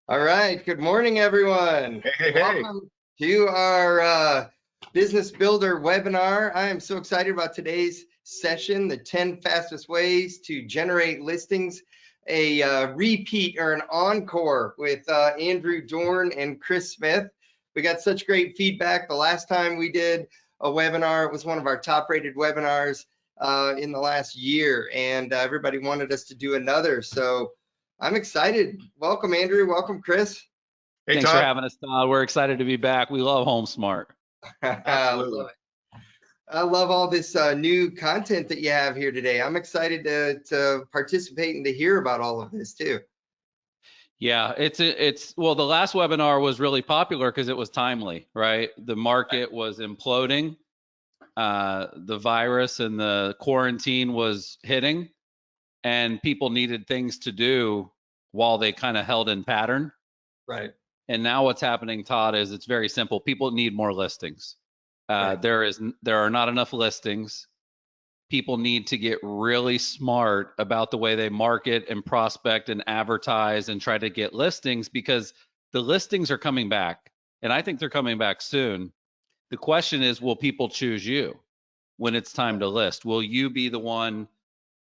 All right. Good morning, everyone. Hey. Welcome to our Business Builder webinar. I am so excited about today's session, the 10 fastest ways to generate listings, a repeat or an encore with Andrew Dorn and Chris Smith. We got such great feedback. The last time we did a webinar, it was one of our top rated webinars in the last year, and everybody wanted us to do another. So I'm excited. Welcome, Andrew. Welcome, Chris. Hey, Thanks for Todd. having us, Todd. We're excited to be back. We love HomeSmart. I Absolutely. love it. I love all this new content that you have here today. I'm excited to participate and to hear about all of this too. Yeah, well, the last webinar was really popular because it was timely, right? The market was imploding. The virus and the quarantine was hitting, and people needed things to do while they kind of held in pattern. Right. And now what's happening, Todd, is it's very simple. People need more listings. Right. There are not enough listings. People need to get really smart about the way they market and prospect and advertise and try to get listings, because the listings are coming back, and I think they're coming back soon. The question is, will people choose you when it's time to list? Will you be the one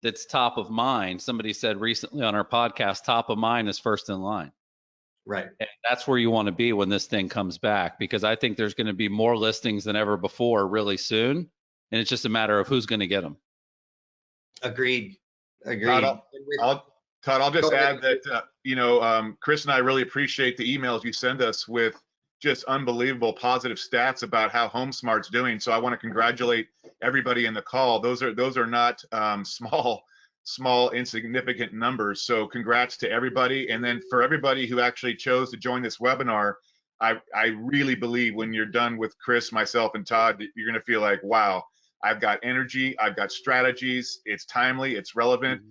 that's top of mind? Somebody said recently on our podcast, top of mind is first in line. Right. And that's where you want to be when this thing comes back, because I think there's going to be more listings than ever before really soon. And it's just a matter of who's going to get them. Agreed. Todd, I'll just add that, Chris and I really appreciate the emails you send us with just unbelievable positive stats about how HomeSmart's doing. So I want to congratulate everybody in the call. Those are not small insignificant numbers. So congrats to everybody. And then for everybody who actually chose to join this webinar, I really believe when you're done with Chris, myself, and Todd, you're going to feel like, wow, I've got energy, I've got strategies, it's timely, it's relevant.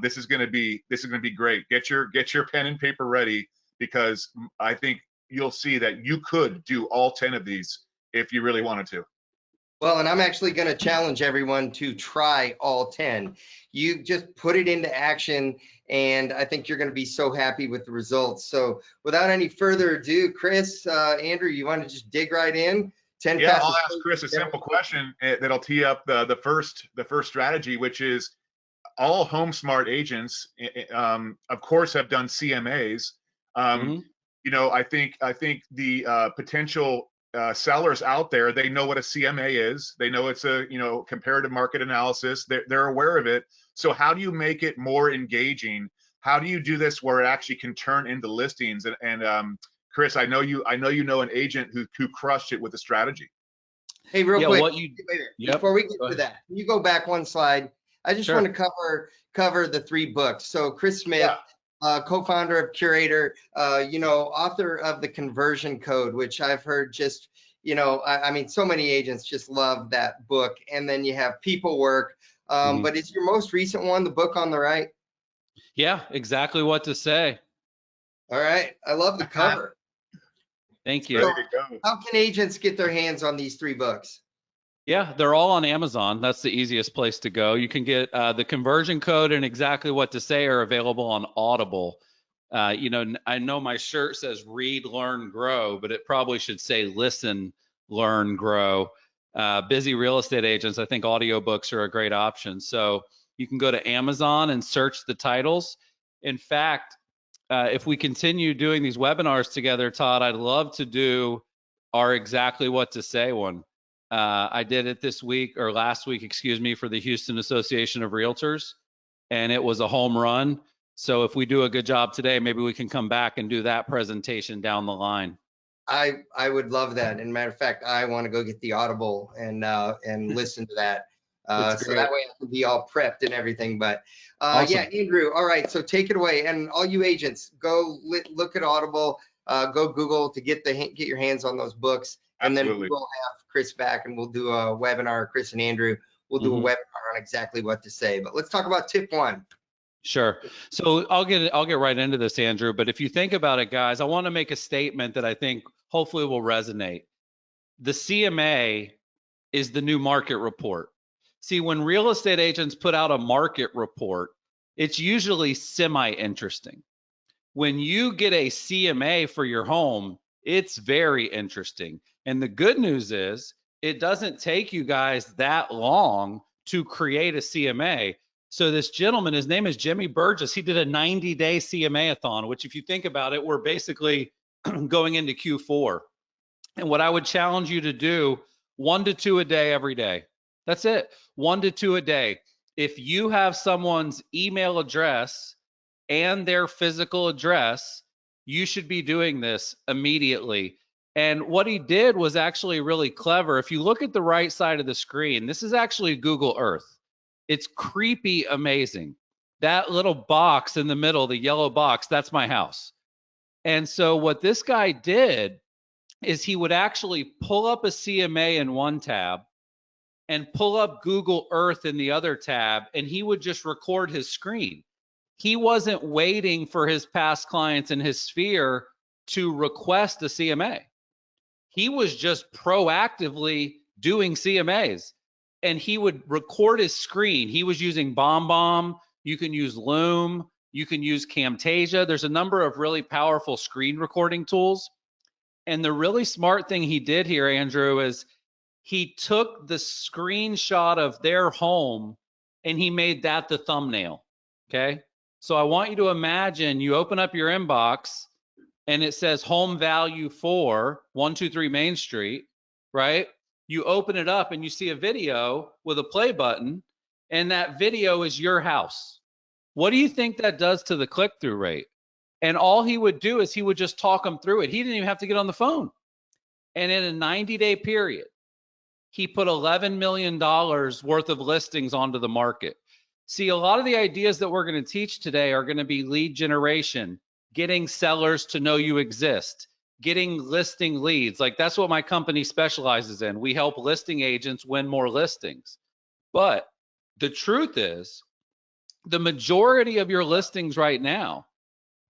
This is going to be great. Get your pen and paper ready, because I think you'll see that you could do all 10 of these if you really wanted to. Well, and I'm actually going to challenge everyone to try all 10. You just put it into action, and I think you're going to be so happy with the results. So without any further ado, Chris, Andrew, you want to just dig right in? 10 Yeah, fastest I'll ask Chris a simple question that'll tee up the first strategy, which is all HomeSmart agents, of course, have done CMAs. I think the potential sellers out there, they know what a CMA is. They know it's a comparative market analysis. They're aware of it. So how do you make it more engaging? How do you do this where it actually can turn into listings? And Chris, I know you know an agent who crushed it with the strategy. Hey, real quick, before we get to that, can you go back one slide? I just want to cover the 3 books. So Chris Smith, co-founder of Curaytor, author of the Conversion Code, which I've heard just, I mean, so many agents just love that book. And then you have People Work. But is your most recent one the book on the right? Yeah, exactly what to say. All right. I love the cover. Thank you. So how can agents get their hands on these 3 books? Yeah, they're all on Amazon. That's the easiest place to go. You can get the Conversion Code and Exactly What to Say are available on Audible. I know my shirt says read, learn, grow, but it probably should say listen, learn, grow. Busy real estate agents, I think audiobooks are a great option. So you can go to Amazon and search the titles. In fact, if we continue doing these webinars together, Todd, I'd love to do our Exactly What to Say one. I did it last week, for the Houston Association of Realtors, and it was a home run. So if we do a good job today, maybe we can come back and do that presentation down the line. I would love that. And matter of fact, I want to go get the Audible and listen to that. So that way I can be all prepped and everything. But awesome. Yeah, Andrew, all right, so take it away. And all you agents, go look at Audible, go Google to get your hands on those books. And then we'll have Chris back and we'll do a webinar, Chris and Andrew, we'll do a webinar on exactly what to say. But let's talk about tip 1. Sure. So I'll get right into this, Andrew. But if you think about it, guys, I want to make a statement that I think hopefully will resonate. The CMA is the new market report. See, when real estate agents put out a market report, it's usually semi-interesting. When you get a CMA for your home, it's very interesting. And the good news is it doesn't take you guys that long to create a CMA. So this gentleman, his name is Jimmy Burgess, he did a 90-day CMA-a-thon, which if you think about it, we're basically going into Q4. And what I would challenge you to do, 1 to 2 a day every day. That's it. 1 to 2 a day. If you have someone's email address and their physical address, you should be doing this immediately. And what he did was actually really clever. If you look at the right side of the screen, this is actually Google Earth. It's creepy amazing. That little box in the middle, the yellow box, that's my house. And so what this guy did is he would actually pull up a CMA in one tab and pull up Google Earth in the other tab, and he would just record his screen. He wasn't waiting for his past clients in his sphere to request a CMA. He was just proactively doing CMAs, and he would record his screen. He was using BombBomb. You can use Loom. You can use Camtasia. There's a number of really powerful screen recording tools. And the really smart thing he did here, Andrew, is he took the screenshot of their home and he made that the thumbnail. Okay. So I want you to imagine you open up your inbox and it says home value for 123 Main Street, right? You open it up and you see a video with a play button, and that video is your house. What do you think that does to the click-through rate? And all he would do is he would just talk them through it. He didn't even have to get on the phone. And in a 90-day period, he put $11 million worth of listings onto the market. See, a lot of the ideas that we're going to teach today are going to be lead generation, getting sellers to know you exist, getting listing leads. Like that's what my company specializes in. We help listing agents win more listings. But the truth is, the majority of your listings right now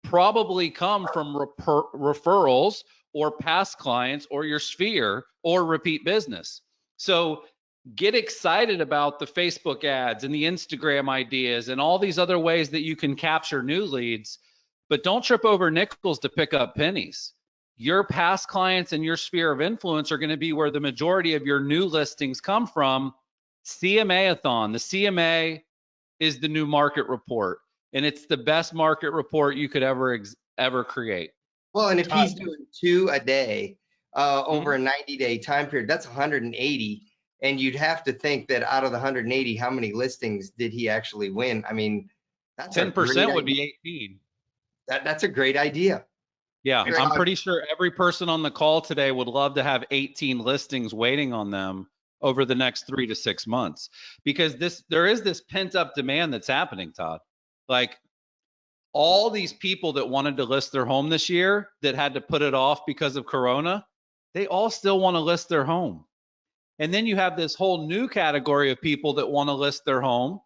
probably come from referrals or past clients or your sphere or repeat business. So get excited about the Facebook ads and the Instagram ideas and all these other ways that you can capture new leads, but don't trip over nickels to pick up pennies. Your past clients and your sphere of influence are going to be where the majority of your new listings come from. CMA-a-thon. The CMA is the new market report, and it's the best market report you could ever create. Well, and if he's doing 2 a day over a 90-day time period, that's 180. And you'd have to think that out of the 180, how many listings did he actually win? I mean, that's 10% would be 18. That's a great idea. Yeah, I'm pretty sure every person on the call today would love to have 18 listings waiting on them over the next 3 to 6 months, because there is this pent up demand that's happening, Todd. Like all these people that wanted to list their home this year that had to put it off because of Corona, they all still want to list their home. And then you have this whole new category of people that want to list their home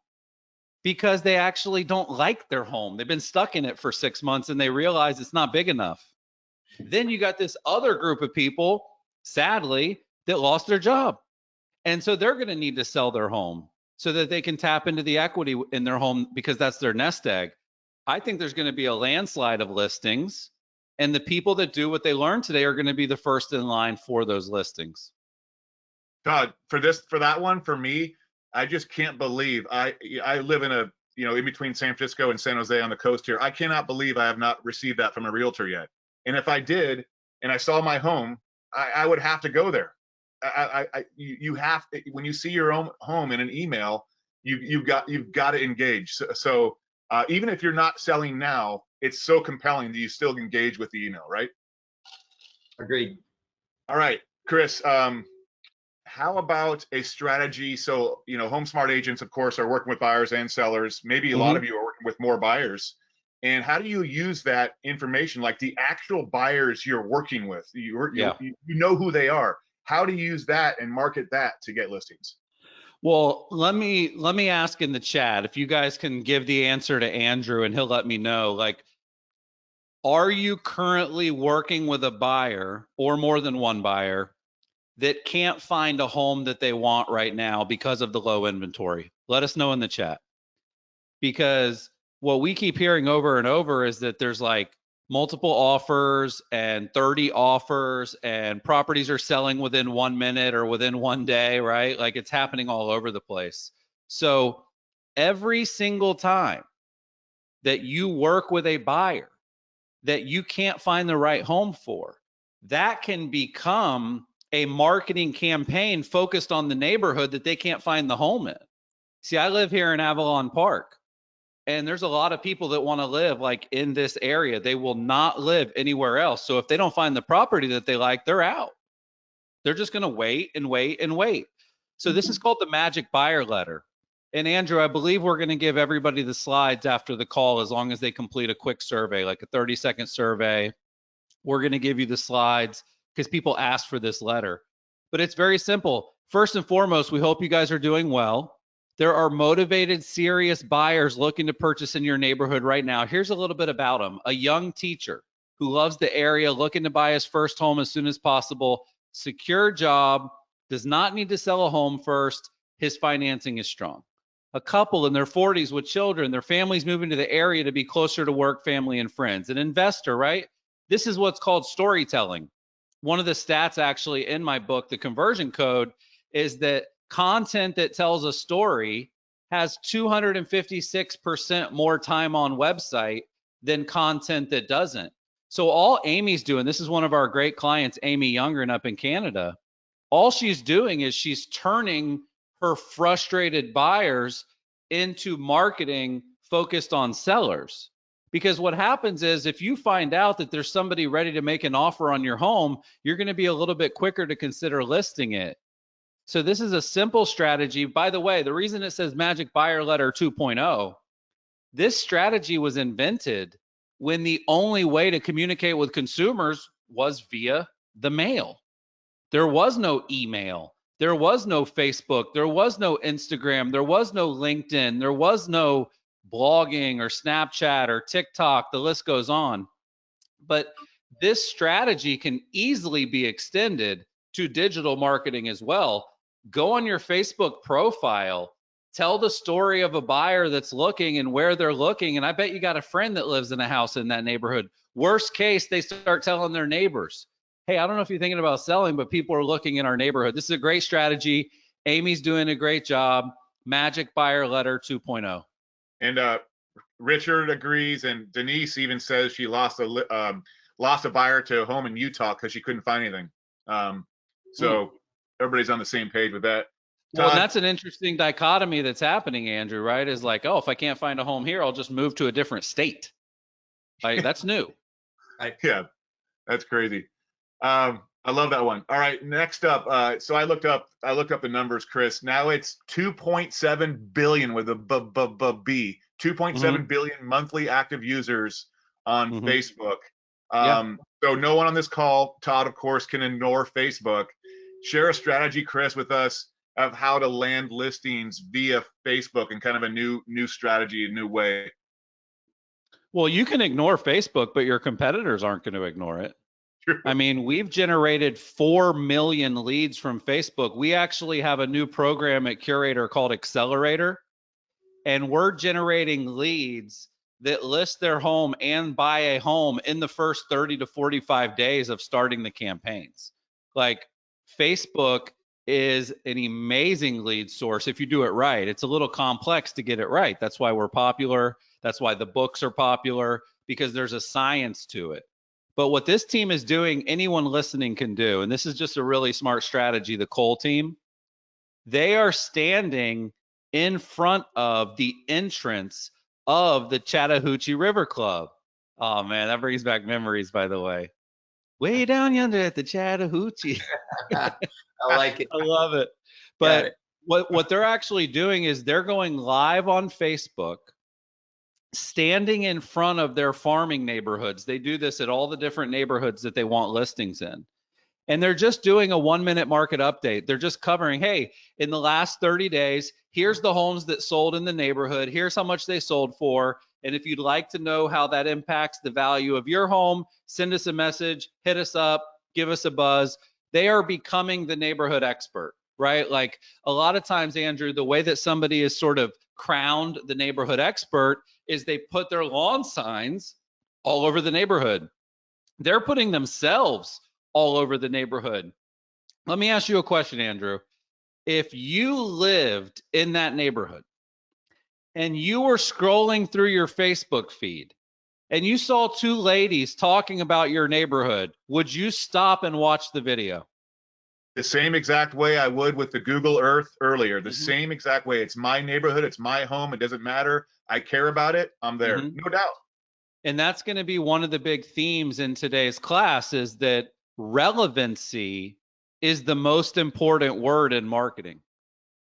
because they actually don't like their home. They've been stuck in it for 6 months and they realize it's not big enough. Then you got this other group of people, sadly, that lost their job. And so they're going to need to sell their home so that they can tap into the equity in their home because that's their nest egg. I think there's going to be a landslide of listings, and the people that do what they learned today are going to be the first in line for those listings. Todd, for that one, for me, I just can't believe I live in a, in between San Francisco and San Jose on the coast here. I cannot believe I have not received that from a realtor yet. And if I did, and I saw my home, I would have to go there. You have to, when you see your own home in an email, you've got to engage. So even if you're not selling now, it's so compelling that you still engage with the email, right? Agreed. All right, Chris. How about a strategy? So, HomeSmart agents, of course, are working with buyers and sellers. Maybe a lot of you are working with more buyers. And how do you use that information, like the actual buyers you're working with? You know who they are. How do you use that and market that to get listings? Well, let me ask in the chat if you guys can give the answer to Andrew, and he'll let me know. Like, are you currently working with a buyer or more than one buyer that can't find a home that they want right now because of the low inventory? Let us know in the chat. Because what we keep hearing over and over is that there's like multiple offers and 30 offers, and properties are selling within 1 minute or within 1 day, right? Like it's happening all over the place. So every single time that you work with a buyer that you can't find the right home for, that can become a marketing campaign focused on the neighborhood that they can't find the home in. See, I live here in Avalon Park, and there's a lot of people that want to live like in this area. They will not live anywhere else. So if they don't find the property that they like, they're out. They're just going to wait and wait and wait. So this is called the magic buyer letter. And Andrew, I believe we're going to give everybody the slides after the call, as long as they complete a quick survey, like a 30-second survey. We're going to give you the slides because people asked for this letter. But it's very simple. First and foremost, we hope you guys are doing well. There are motivated, serious buyers looking to purchase in your neighborhood right now. Here's a little bit about them. A young teacher who loves the area, looking to buy his first home as soon as possible. Secure job, does not need to sell a home first. His financing is strong. A couple in their 40s with children, their families moving to the area to be closer to work, family, and friends. An investor, right? This is what's called storytelling. One of the stats actually in my book, The Conversion Code, is that content that tells a story has 256% more time on website than content that doesn't. So all Amy's doing, this is one of our great clients, Amy Youngren up in Canada. All she's doing is she's turning her frustrated buyers into marketing focused on sellers. Because what happens is if you find out that there's somebody ready to make an offer on your home, you're going to be a little bit quicker to consider listing it. So this is a simple strategy. By the way, the reason it says Magic Buyer Letter 2.0, this strategy was invented when the only way to communicate with consumers was via the mail. There was no email. There was no Facebook. There was no Instagram. There was no LinkedIn. There was no blogging or Snapchat or TikTok. The list goes on. But this strategy can easily be extended to digital marketing as well. Go on your Facebook profile, tell the story of a buyer that's looking and where they're looking. And I bet you got a friend that lives in a house in that neighborhood. Worst case, they start telling their neighbors, hey, I don't know if you're thinking about selling, but people are looking in our neighborhood. This is a great strategy. Amy's doing a great job. Magic Buyer Letter 2.0. And Richard agrees, and Denise even says she lost a buyer to a home in Utah because she couldn't find anything. So everybody's on the same page with that. Well, and that's an interesting dichotomy that's happening, Andrew, right? Is like, oh, if I can't find a home here, I'll just move to a different state. Like that's new. Yeah, that's crazy. I love that one. All right, next up. So I looked up the numbers, Chris. Now it's 2.7 billion with a B. 2.7 billion monthly active users on Facebook. So no one on this call, Todd, of course, can ignore Facebook. Share a strategy, Chris, with us of how to land listings via Facebook and kind of a new strategy, a new way. Well, you can ignore Facebook, but your competitors aren't going to ignore it. True. I mean, we've generated 4 million leads from Facebook. We actually have a new program at Curaytor called Accelerator, and we're generating leads that list their home and buy a home in the first 30 to 45 days of starting the campaigns. Like Facebook is an amazing lead source if you do it right. It's a little complex to get it right. That's why we're popular. That's why the books are popular, because there's a science to it. But what this team is doing, anyone listening can do, and this is just a really smart strategy, the Cole team, they are standing in front of the entrance of the Chattahoochee River Club. Oh man, that brings back memories, by the way. Way down yonder at the Chattahoochee. I like it. I love it. But what they're actually doing is they're going live on Facebook, standing in front of their farming neighborhoods. They do this at all the different neighborhoods that they want listings in. And they're just doing a 1-minute market update. They're just covering, hey, in the last 30 days, here's the homes that sold in the neighborhood. Here's how much they sold for. And if you'd like to know how that impacts the value of your home, send us a message, hit us up, give us a buzz. They are becoming the neighborhood expert, right? Like a lot of times, Andrew, the way that somebody is sort of crowned the neighborhood expert is they put their lawn signs all over the neighborhood. They're putting themselves all over the neighborhood. Let me ask you a question, Andrew. If you lived in that neighborhood and you were scrolling through your Facebook feed and you saw two ladies talking about your neighborhood, would you stop and watch the video? The same exact way I would with the Google Earth earlier. The Mhm. same exact way. It's my neighborhood. It's my home. It doesn't matter. I care about it. I'm there. Mhm. No doubt. And that's going to be one of the big themes in today's class, is that relevancy is the most important word in marketing.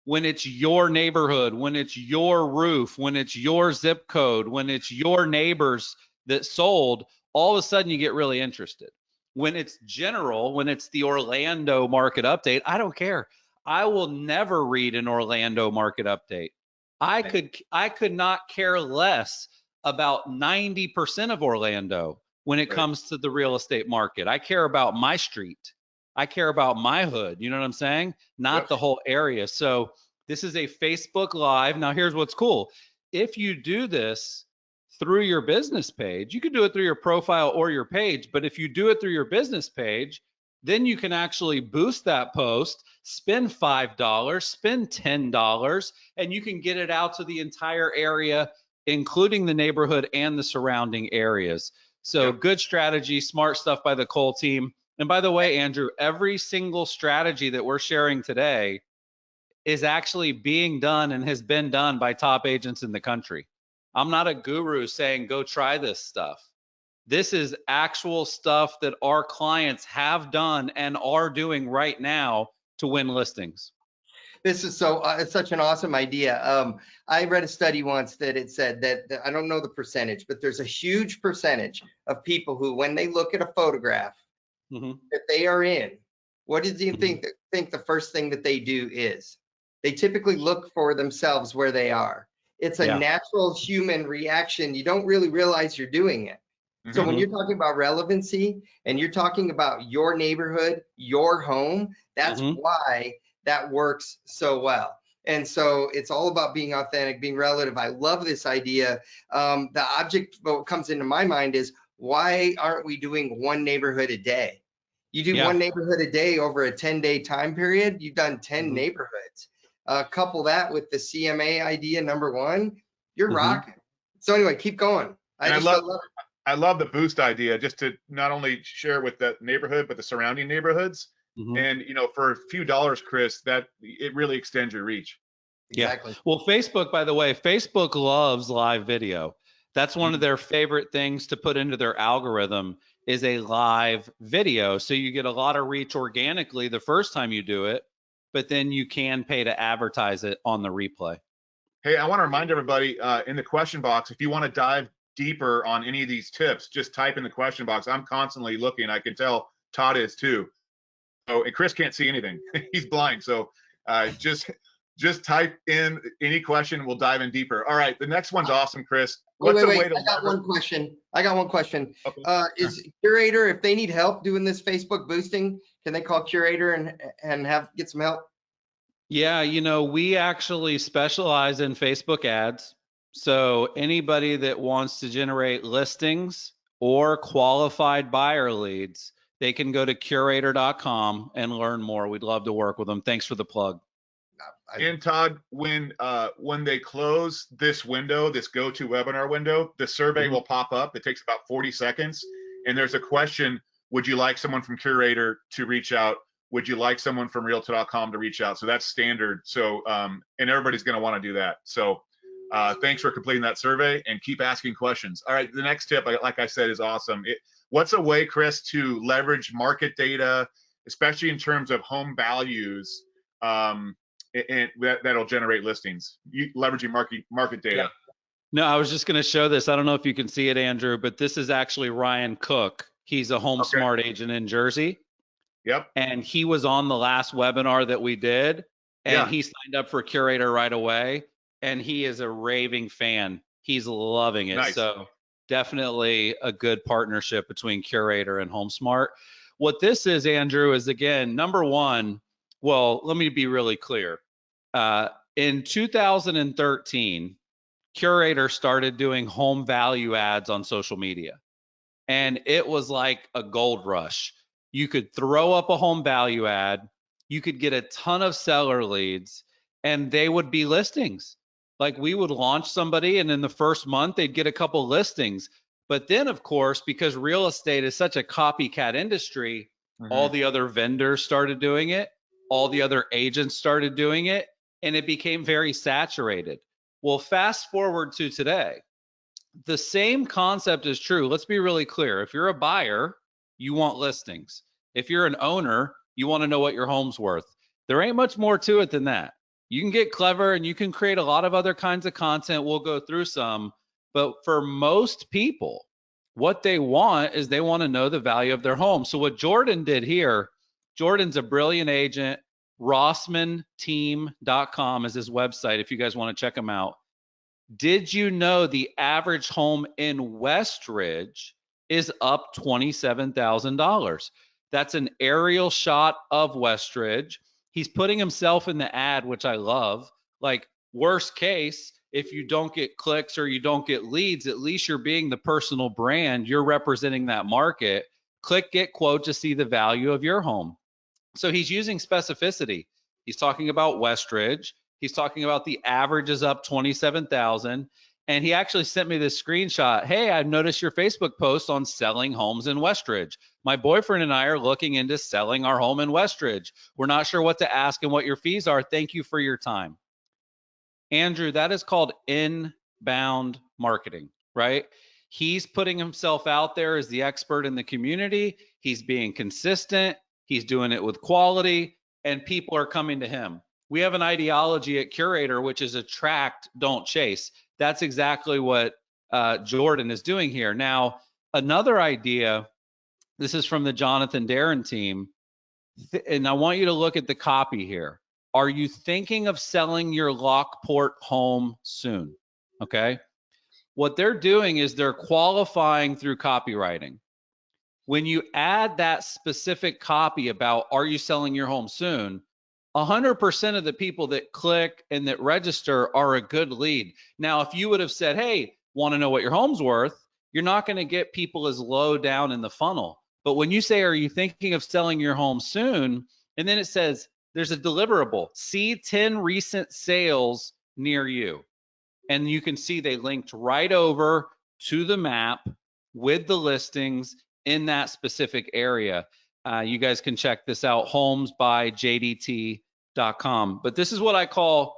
When it's your neighborhood, when it's your roof, when it's your zip code, when it's your neighbors that sold, all of a sudden you get really interested. When it's general, when it's the Orlando market update, I don't care. I will never read an Orlando market update. I could not care less about 90% of Orlando when it Right. comes to the real estate market. I care about my street. I care about my hood. You know what I'm saying? Not Yep. the whole area. So this is a Facebook Live. Now, here's what's cool. If you do this through your business page, you can do it through your profile or your page. But if you do it through your business page, then you can actually boost that post, spend $5, spend $10, and you can get it out to the entire area, including the neighborhood and the surrounding areas. So Yep. good strategy, smart stuff by the Cole team. And by the way, Andrew, every single strategy that we're sharing today is actually being done and has been done by top agents in the country. I'm not a guru saying go try this stuff. This is actual stuff that our clients have done and are doing right now to win listings. This is it's such an awesome idea. I read a study once that it said that I don't know the percentage, but there's a huge percentage of people who, when they look at a photograph Mm-hmm. that they are in, what do you Mm-hmm. think the first thing that they do is? They typically look for themselves where they are. It's a Yeah. natural human reaction. You don't really realize you're doing it. So when Mhm. you're talking about relevancy and you're talking about your neighborhood, your home, that's Mhm. why that works so well. And so it's all about being authentic, being relative. I love this idea. The object, what comes into my mind is, why aren't we doing one neighborhood a day? You do Yeah. one neighborhood a day over a 10-day time period, you've done 10 Mhm. neighborhoods. Couple that with the CMA idea, number one, you're Mhm. rocking. So anyway, keep going. And I love it. I love the boost idea, just to not only share with the neighborhood, but the surrounding neighborhoods. Mhm. And, for a few dollars, Chris, that it really extends your reach. Yeah. Exactly. Well, Facebook, by the way, Facebook loves live video. That's one of their favorite things to put into their algorithm, is a live video. So you get a lot of reach organically the first time you do it, but then you can pay to advertise it on the replay. Hey, I want to remind everybody in the question box, if you want to dive deeper on any of these tips, just type in the question box. I'm constantly looking. I can tell Todd is too. So, and Chris can't see anything. He's blind. So just type in any question. We'll dive in deeper. All right. The next one's awesome, Chris. What's a way to I got one question. Okay. Is Curaytor, if they need help doing this Facebook boosting, can they call Curaytor and get some help? Yeah, we actually specialize in Facebook ads. So anybody that wants to generate listings or qualified buyer leads, they can go to curaytor.com and learn more. We'd love to work with them. Thanks for the plug. And Todd, when they close this window, this go-to webinar window, the survey will pop up. It takes about 40 seconds. And there's a question: would you like someone from Curaytor to reach out? Would you like someone from Realtor.com to reach out? So that's standard. So and everybody's going to want to do that. So thanks for completing that survey, and keep asking questions. All right, the next tip, like I said, is awesome. What's a way, Chris, to leverage market data, especially in terms of home values? And that'll generate listings, leveraging market data. Yeah. No, I was just going to show this. I don't know if you can see it, Andrew, but this is actually Ryan Cook. He's a HomeSmart agent in Jersey. Yep. And he was on the last webinar that we did, and Yeah. he signed up for Curaytor right away, and he is a raving fan. He's loving it. Nice. So definitely a good partnership between Curaytor and HomeSmart. What this is, Andrew, is, again, number one, well, let me be really clear. In 2013, Curaytor started doing home value ads on social media. and it was like a gold rush. You could throw up a home value ad, you could get a ton of seller leads, and they would be listings. Like we would launch somebody, and in the first month, they'd get a couple listings. But then, of course, because real estate is such a copycat industry, all the other vendors started doing it, all the other agents started doing it, and it became very saturated. Well, fast forward to today. The same concept is true. Let's be really clear. If you're a buyer, you want listings. If you're an owner, you want to know what your home's worth. There ain't much more to it than that. You can get clever and you can create a lot of other kinds of content. We'll go through some. But for most people, what they want is they want to know the value of their home. So what Jordan did here, Jordan's a brilliant agent. RossmanTeam.com is his website if you guys want to check him out. Did you know the average home in Westridge is up $27,000? That's an aerial shot of Westridge. He's putting himself in the ad, which I love. Like, worst case, if you don't get clicks or you don't get leads, at least you're being the personal brand. You're representing that market. Click get quote to see the value of your home. So he's using specificity. He's talking about Westridge. He's talking about the average is up 27,000. And he actually sent me this screenshot. Hey, I've noticed your Facebook post on selling homes in Westridge. My boyfriend and I are looking into selling our home in Westridge. We're not sure what to ask and what your fees are. Thank you for your time. Andrew, that is called inbound marketing, right? He's putting himself out there as the expert in the community. He's being consistent. He's doing it with quality, and people are coming to him. We have an ideology at Curaytor, which is attract, don't chase. That's exactly what Jordan is doing here. Now, another idea, this is from the Jonathan Darren team, and I want you to look at the copy here. Are you thinking of selling your Lockport home soon? Okay. What they're doing is they're qualifying through copywriting. When you add that specific copy about are you selling your home soon, 100% of the people that click and that register are a good lead. Now, if you would have said, hey, want to know what your home's worth, you're not going to get people as low down in the funnel. But when you say, are you thinking of selling your home soon? And then it says, there's a deliverable, see 10 recent sales near you. And you can see they linked right over to the map with the listings in that specific area. You guys can check this out, homesbyjdt.com. But this is what I call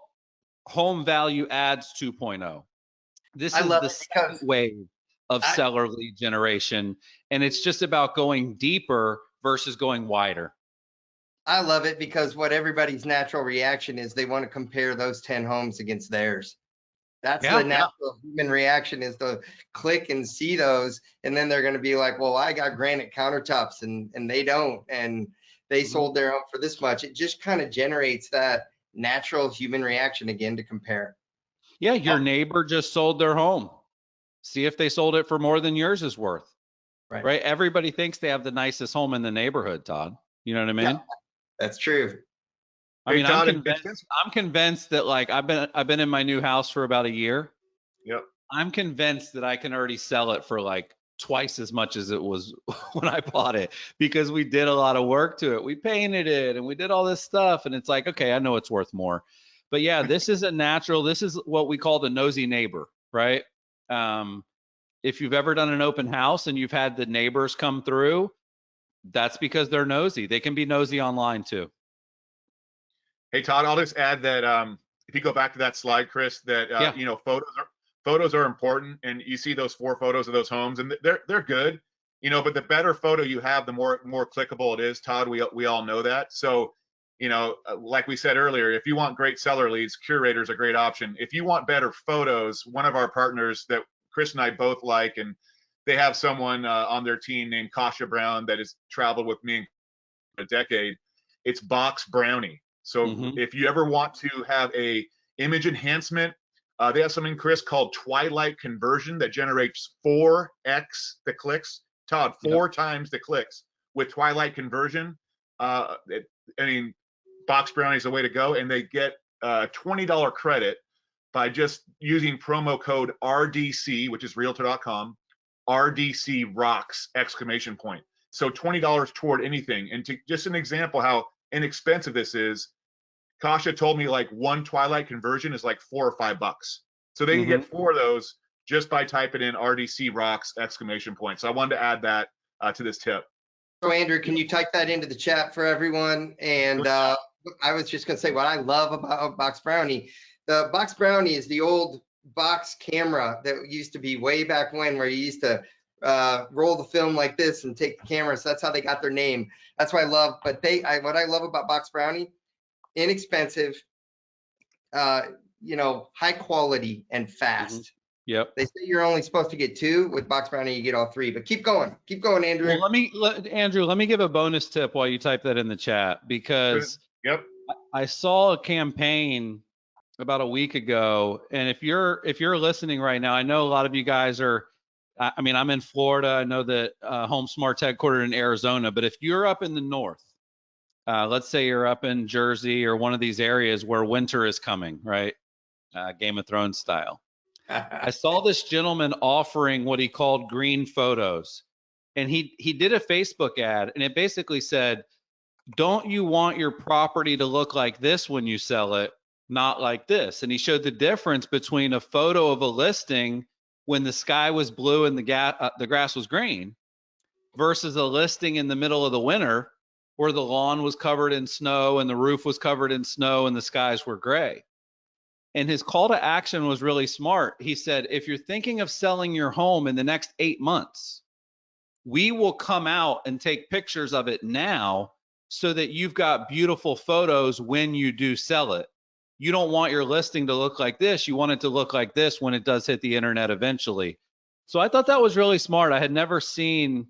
home value ads 2.0. This is the second wave of seller lead generation, and it's just about going deeper versus going wider. I love it because what everybody's natural reaction is they want to compare those 10 homes against theirs. That's the natural human reaction, is to click and see those. And then they're going to be like, well, I got granite countertops and they don't, and they sold their home for this much. It just kind of generates that natural human reaction again to compare. Yeah, your neighbor just sold their home. See if they sold it for more than yours is worth. Right? Everybody thinks they have the nicest home in the neighborhood, Todd. You know what I mean? Yeah, that's true. I mean, I'm convinced that, like, I've been in my new house for about a year. Yep. I'm convinced that I can already sell it for like twice as much as it was when I bought it, because we did a lot of work to it. We painted it and we did all this stuff, and it's like, okay, I know it's worth more. But yeah, this is a natural, this is what we call the nosy neighbor, right? If you've ever done an open house and you've had the neighbors come through, that's because they're nosy. They can be nosy online too. Hey, Todd, I'll just add that if you go back to that slide, Chris, that you know, photos are important, and you see those 4 photos of those homes, and they're good, you know, but the better photo you have, the more clickable it is, Todd. We all know that. So, you know, like we said earlier, if you want great seller leads, Curaytor is a great option. If you want better photos, one of our partners that Chris and I both like, and they have someone on their team named Kasha Brown that has traveled with me for a decade. It's Box Brownie. So if you ever want to have a image enhancement, they have something, Chris, called Twilight Conversion that generates 4x the clicks. Todd, 4 times the clicks with Twilight Conversion. I mean, Box Brownie is the way to go, and they get a $20 credit by just using promo code RDC, which is Realtor.com, RDC rocks! Exclamation point. So $20 toward anything. And to just an example how inexpensive this is, Kasha told me like one Twilight conversion is like $4 or $5. So they can get 4 of those just by typing in RDC rocks! Exclamation point. So I wanted to add that to this tip. So Andrew, can you type that into the chat for everyone? And I was just going to say what I love about Box Brownie. The Box Brownie is the old box camera that used to be way back when, where you used to roll the film like this and take the camera. So that's how they got their name. That's what I love. But what I love about Box Brownie, inexpensive, high quality and fast. Yep. They say you're only supposed to get 2. With Box Brownie, you get all 3. But keep going, Andrew. Well, Andrew, let me give a bonus tip while you type that in the chat, because I saw a campaign about a week ago, and if you're listening right now, I know a lot of you guys are. I mean, I'm in Florida. I know that HomeSmart's headquartered in Arizona, but if you're up in the north, let's say you're up in Jersey or one of these areas where winter is coming, right? Game of Thrones style. I saw this gentleman offering what he called green photos, and he did a Facebook ad, and it basically said, don't you want your property to look like this when you sell it, not like this? And he showed the difference between a photo of a listing when the sky was blue and the grass was green versus a listing in the middle of the winter where the lawn was covered in snow and the roof was covered in snow and the skies were gray. And his call to action was really smart. He said, if you're thinking of selling your home in the next 8 months, we will come out and take pictures of it now so that you've got beautiful photos when you do sell it. You don't want your listing to look like this. You want it to look like this when it does hit the internet eventually. So I thought that was really smart. I had never seen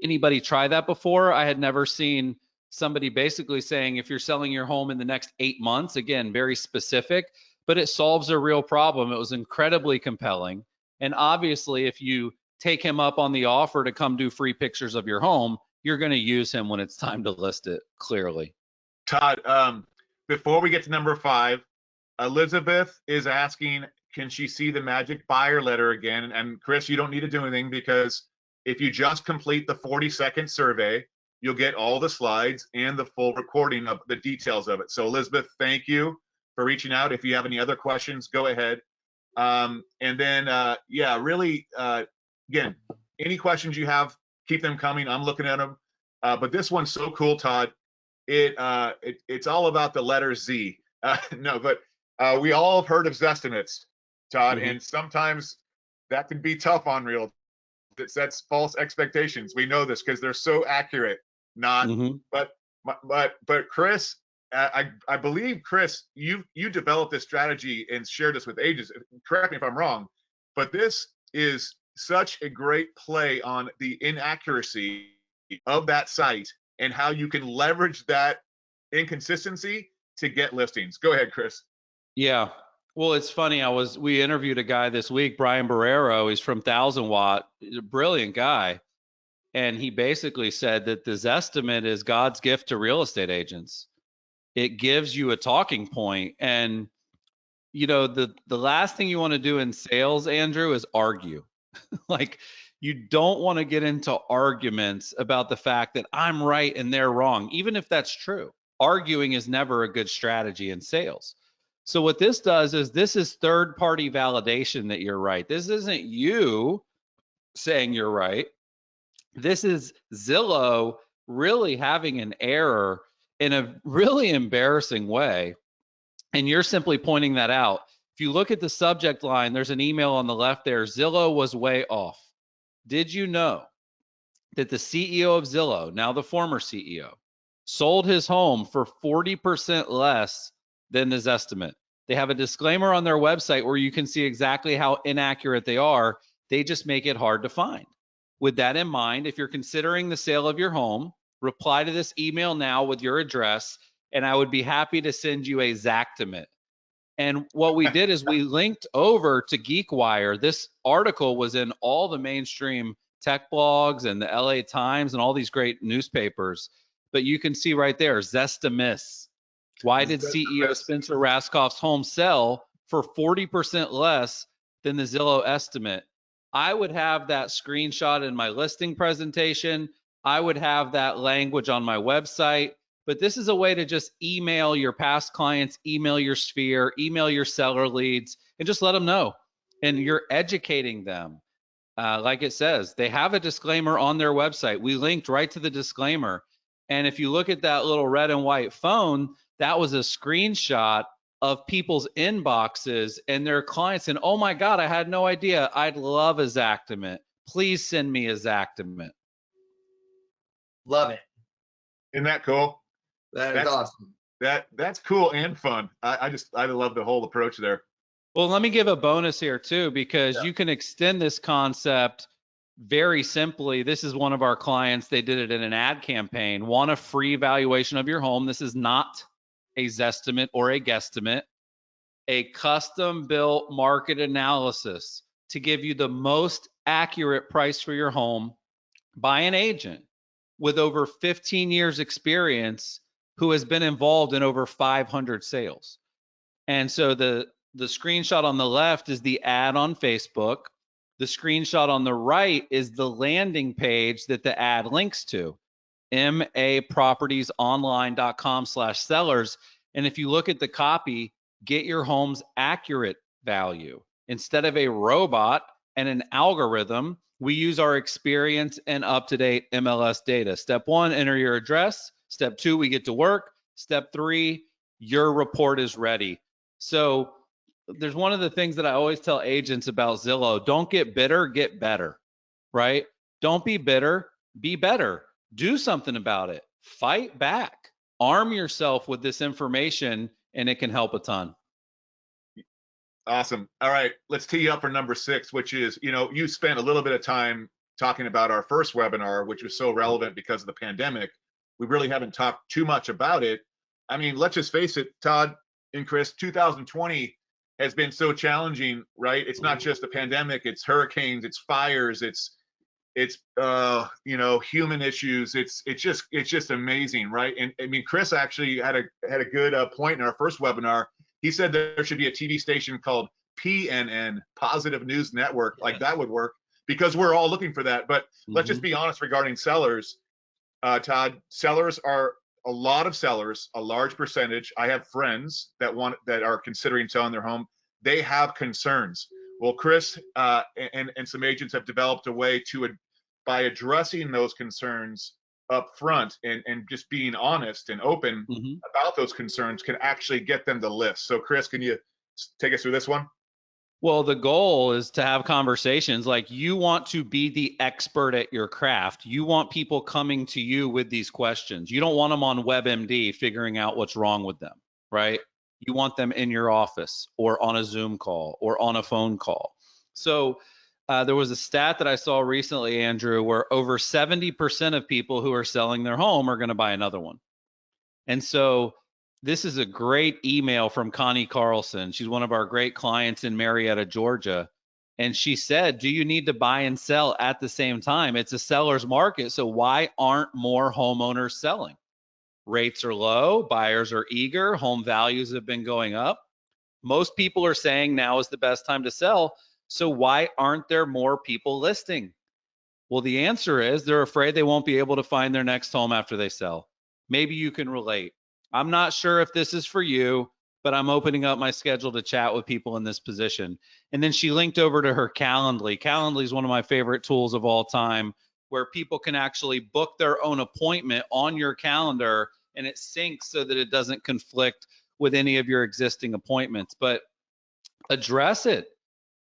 anybody try that before. I had never seen somebody basically saying, if you're selling your home in the next 8 months, again, very specific, but it solves a real problem. It was incredibly compelling. And obviously, if you take him up on the offer to come do free pictures of your home, you're going to use him when it's time to list it, clearly. Todd, before we get to number 5, Elizabeth is asking, can she see the magic buyer letter again? And Chris, you don't need to do anything, because if you just complete the 40-second survey, you'll get all the slides and the full recording of the details of it. So Elizabeth, thank you for reaching out. If you have any other questions, go ahead. And then, really, again, any questions you have, keep them coming. I'm looking at them. But this one's so cool, Todd. It's all about the letter Z. No, but we all have heard of Zestimates, Todd, and sometimes that can be tough on real. That sets false expectations. We know this because they're so accurate. Not, but Chris, I believe, Chris, you developed this strategy and shared this with agents. Correct me if I'm wrong, but this is such a great play on the inaccuracy of that site and how you can leverage that inconsistency to get listings. Go ahead, Chris. Yeah. Well, it's funny. We interviewed a guy this week, Brian Barrero. He's from 1000 Watt. He's a brilliant guy. And he basically said that the Zestimate is God's gift to real estate agents. It gives you a talking point. And, the last thing you want to do in sales, Andrew, is argue. Like, you don't want to get into arguments about the fact that I'm right and they're wrong, even if that's true. Arguing is never a good strategy in sales. So what this does is this is third-party validation that you're right. This isn't you saying you're right. This is Zillow really having an error in a really embarrassing way. And you're simply pointing that out. If you look at the subject line, there's an email on the left there. Zillow was way off. Did you know that the CEO of Zillow, now the former CEO, sold his home for 40% less than the Zestimate? They have a disclaimer on their website where you can see exactly how inaccurate they are. They just make it hard to find. With that in mind, if you're considering the sale of your home, reply to this email now with your address, and I would be happy to send you a Zactimate. And what we did is we linked over to GeekWire. This article was in all the mainstream tech blogs and the LA Times and all these great newspapers. But you can see right there, Zestimis. Why did CEO Spencer Raskoff's home sell for 40% less than the Zillow estimate? I would have that screenshot in my listing presentation. I would have that language on my website. But this is a way to just email your past clients, email your sphere, email your seller leads, and just let them know. And you're educating them. Like it says, they have a disclaimer on their website. We linked right to the disclaimer. And if you look at that little red and white phone, that was a screenshot of people's inboxes and their clients. And oh my God, I had no idea. I'd love a Zactimate. Please send me a Zactimate. Love it. Isn't that cool? That's awesome. That's cool and fun. I love the whole approach there. Well, let me give a bonus here too, because you can extend this concept very simply. This is one of our clients. They did it in an ad campaign. Want a free valuation of your home. This is not a Zestimate or a guesstimate. A custom built market analysis to give you the most accurate price for your home by an agent with over 15 years experience who has been involved in over 500 sales. And so the screenshot on the left is the ad on Facebook. The screenshot on the right is the landing page that the ad links to, mapropertiesonline.com/sellers. And if you look at the copy, get your home's accurate value. Instead of a robot and an algorithm, we use our experience and up-to-date MLS data. Step 1, enter your address. Step 2, we get to work. Step 3, your report is ready. So there's one of the things that I always tell agents about Zillow: don't get bitter, get better, right? Don't be bitter, be better. Do something about it. Fight back. Arm yourself with this information, and it can help a ton. Awesome. All right, let's tee you up for number 6, which is, you spent a little bit of time talking about our first webinar, which was so relevant because of the pandemic. We really haven't talked too much about it. I mean, let's just face it, Todd and Chris, 2020 has been so challenging, right? It's not just the pandemic, it's hurricanes, it's fires, it's human issues. It's just amazing, right? And I mean, Chris actually had a good point in our first webinar. He said there should be a TV station called PNN, Positive News Network. Like that would work, because we're all looking for that. But let's just be honest regarding sellers, Todd. Sellers are a lot of sellers, a large percentage. I have friends that are considering selling their home. They have concerns. Well, Chris and some agents have developed a way by addressing those concerns up front and just being honest and open about those concerns, can actually get them to list. So Chris, can you take us through this one? Well, the goal is to have conversations. Like, you want to be the expert at your craft. You want people coming to you with these questions. You don't want them on WebMD figuring out what's wrong with them, right? You want them in your office or on a Zoom call or on a phone call. So there was a stat that I saw recently, Andrew, where over 70% of people who are selling their home are going to buy another one. And so this is a great email from Connie Carlson. She's one of our great clients in Marietta, Georgia. And she said, do you need to buy and sell at the same time? It's a seller's market, so why aren't more homeowners selling? Rates are low, buyers are eager, home values have been going up. Most people are saying now is the best time to sell, so why aren't there more people listing? Well, the answer is they're afraid they won't be able to find their next home after they sell. Maybe you can relate. I'm not sure if this is for you, but I'm opening up my schedule to chat with people in this position. And then she linked over to her Calendly. Calendly is one of my favorite tools of all time, where people can actually book their own appointment on your calendar, and it syncs so that it doesn't conflict with any of your existing appointments. But address it.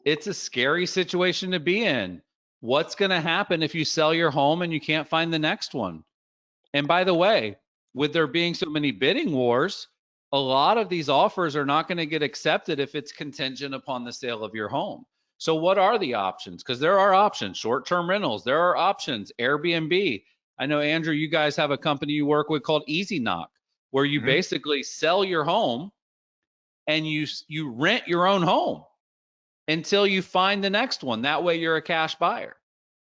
It's a scary situation to be in. What's going to happen if you sell your home and you can't find the next one? And by the way, with there being so many bidding wars, a lot of these offers are not going to get accepted if it's contingent upon the sale of your home. So what are the options? Because there are options: short-term rentals, there are options, Airbnb. I know, Andrew, you guys have a company you work with called Easy Knock, where you basically sell your home and you rent your own home until you find the next one. That way you're a cash buyer.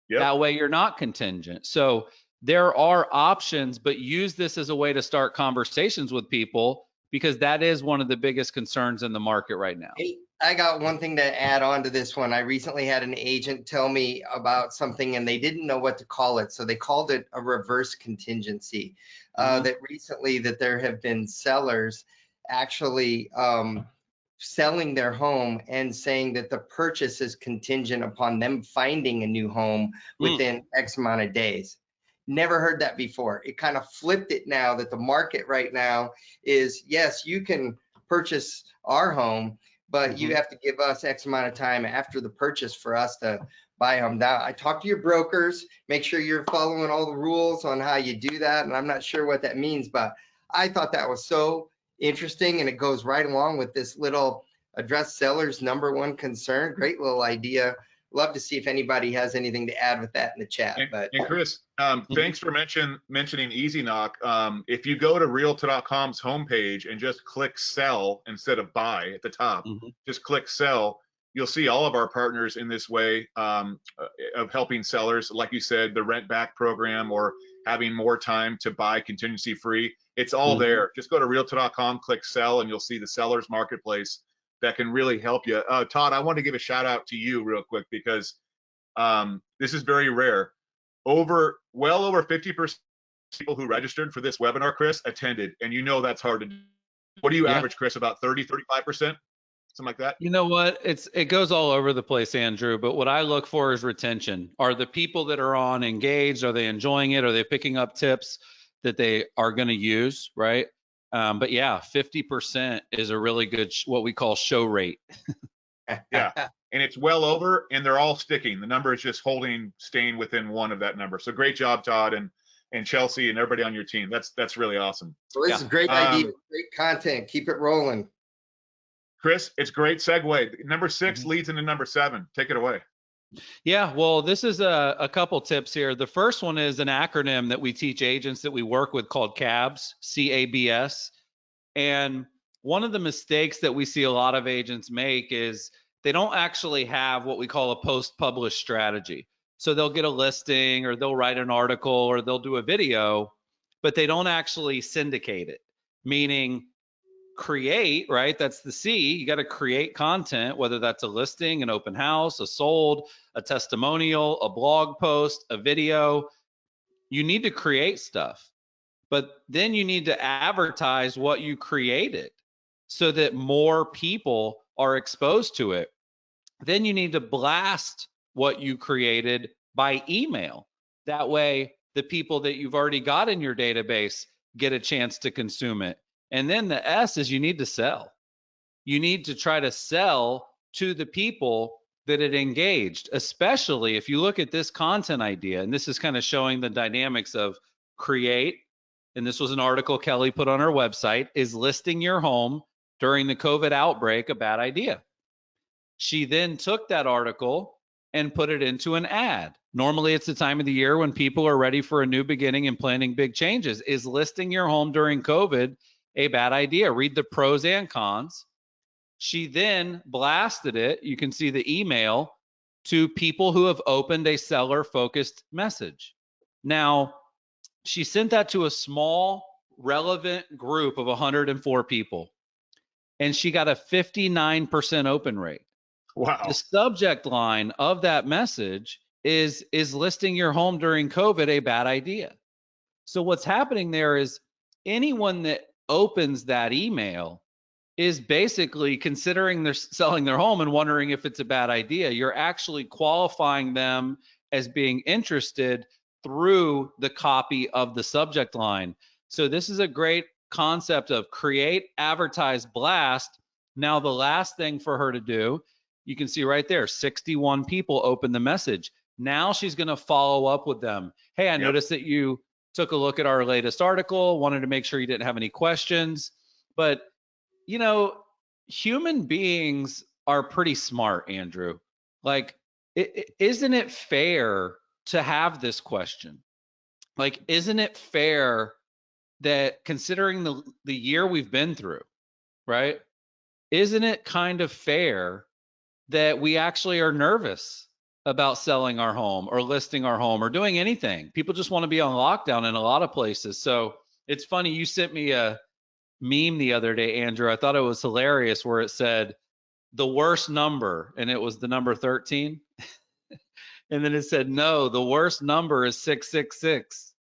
Yep. That way you're not contingent. So there are options, but use this as a way to start conversations with people, because that is one of the biggest concerns in the market right now. I got one thing to add on to this one. I recently had an agent tell me about something and they didn't know what to call it. So they called it a reverse contingency. That recently that there have been sellers actually selling their home and saying that the purchase is contingent upon them finding a new home within X amount of days. Never heard that before. It kind of flipped it now that the market right now is, yes, you can purchase our home, but you have to give us X amount of time after the purchase for us to buy them. Now, I talked to your brokers, make sure you're following all the rules on how you do that. And I'm not sure what that means, but I thought that was so interesting. And it goes right along with this little address seller's number one concern. Great little idea. Love to see if anybody has anything to add with that in the chat. And Chris, thanks for mentioning Easy Knock. If you go to Realtor.com's homepage and just click sell instead of buy at the top, just click sell, you'll see all of our partners in this way of helping sellers. Like you said, the rent back program or having more time to buy contingency free. It's all there. Just go to Realtor.com, click sell, and you'll see the seller's marketplace that can really help you. Todd, I want to give a shout out to you real quick because this is very rare. Well over 50% people who registered for this webinar, Chris, attended, and you know that's hard to do. What do you average, Chris? About 30, 35%? Something like that? You know what? It goes all over the place, Andrew, but what I look for is retention. Are the people that are on engaged? Are they enjoying it? Are they picking up tips that they are going to use, right? But yeah, 50% is a really good, what we call show rate. Yeah, and it's well over, and they're all sticking. The number is just staying within one of that number. So great job, Todd and Chelsea and everybody on your team. That's really awesome. So this is a great idea, great content. Keep it rolling. Chris, it's great segue. Number 6 leads into number 7. Take it away. Yeah, well, this is a couple tips here. The first one is an acronym that we teach agents that we work with called CABS, C-A-B-S. And one of the mistakes that we see a lot of agents make is they don't actually have what we call a post-publish strategy. So they'll get a listing or they'll write an article or they'll do a video, but they don't actually syndicate it, meaning create, right? That's the C. You got to create content, whether that's a listing, an open house, a sold, a testimonial, a blog post, a video. You need to create stuff, but then you need to advertise what you created so that more people are exposed to it. Then you need to blast what you created by email. That way, the people that you've already got in your database get a chance to consume it. And then the S is you need to sell. You need to try to sell to the people that it engaged, especially if you look at this content idea, and this is kind of showing the dynamics of create, and this was an article Kelly put on her website, is listing your home during the COVID outbreak a bad idea? She then took that article and put it into an ad. Normally, it's the time of the year when people are ready for a new beginning and planning big changes. Is listing your home during COVID a bad idea? Read the pros and cons. She then blasted it. You can see the email to people who have opened a seller-focused message. Now, she sent that to a small, relevant group of 104 people, and she got a 59% open rate. Wow. The subject line of that message is listing your home during COVID a bad idea? So what's happening there is anyone that opens that email is basically considering they're selling their home and wondering if it's a bad idea. You're actually qualifying them as being interested through the copy of the subject line. So this is a great concept of create, advertise, blast. Now the last thing for her to do, you can see right there, 61 people opened the message. Now she's going to follow up with them. Hey, I noticed that you took a look at our latest article, wanted to make sure you didn't have any questions. But, you know, human beings are pretty smart, Andrew. Like, isn't it fair to have this question? Like, isn't it fair that considering the year we've been through, right? Isn't it kind of fair that we actually are nervous about selling our home or listing our home or doing anything? People just want to be on lockdown in a lot of places. So it's funny, you sent me a meme the other day, Andrew. I thought it was hilarious where it said the worst number, and it was the number 13. And then it said, no, the worst number is 666.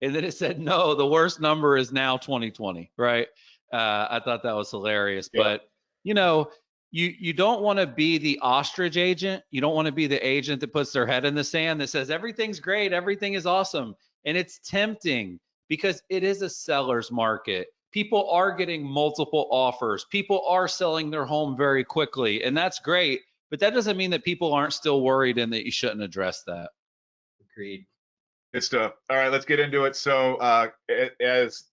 And then it said, no, the worst number is now 2020, right? I thought that was hilarious. Yeah. But, you know, you don't want to be the ostrich agent. You don't want to be the agent that puts their head in the sand that says everything's great, everything is awesome. And it's tempting because it is a seller's market. People are getting multiple offers. People are selling their home very quickly, and that's great. But that doesn't mean that people aren't still worried and that you shouldn't address that. Agreed. Good stuff. All right, let's get into it. So as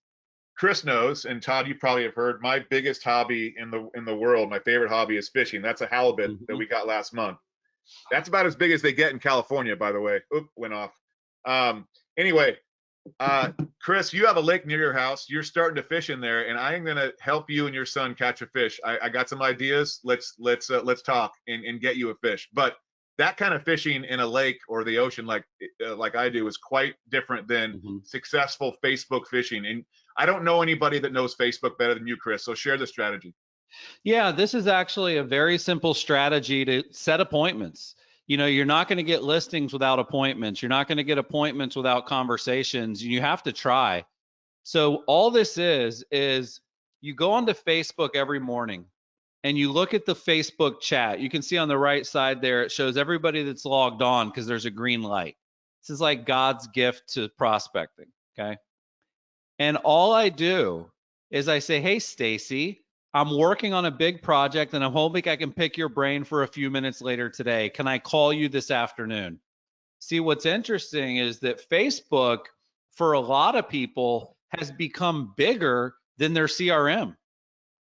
Chris knows, and Todd, you probably have heard, my biggest hobby in the world, my favorite hobby is fishing. That's a halibut that we got last month. That's about as big as they get in California, by the way. Oop, went off. Anyway, Chris, you have a lake near your house. You're starting to fish in there, and I am going to help you and your son catch a fish. I got some ideas. Let's talk and get you a fish. But that kind of fishing in a lake or the ocean, like I do, is quite different than successful Facebook fishing. And I don't know anybody that knows Facebook better than you, Chris. So share the strategy. Yeah, this is actually a very simple strategy to set appointments. You know, you're not going to get listings without appointments. You're not going to get appointments without conversations. You have to try. So all this is you go onto Facebook every morning and you look at the Facebook chat. You can see on the right side there, it shows everybody that's logged on because there's a green light. This is like God's gift to prospecting, okay? And all I do is I say, hey, Stacy, I'm working on a big project and I'm hoping I can pick your brain for a few minutes later today. Can I call you this afternoon? See, what's interesting is that Facebook, for a lot of people, has become bigger than their CRM.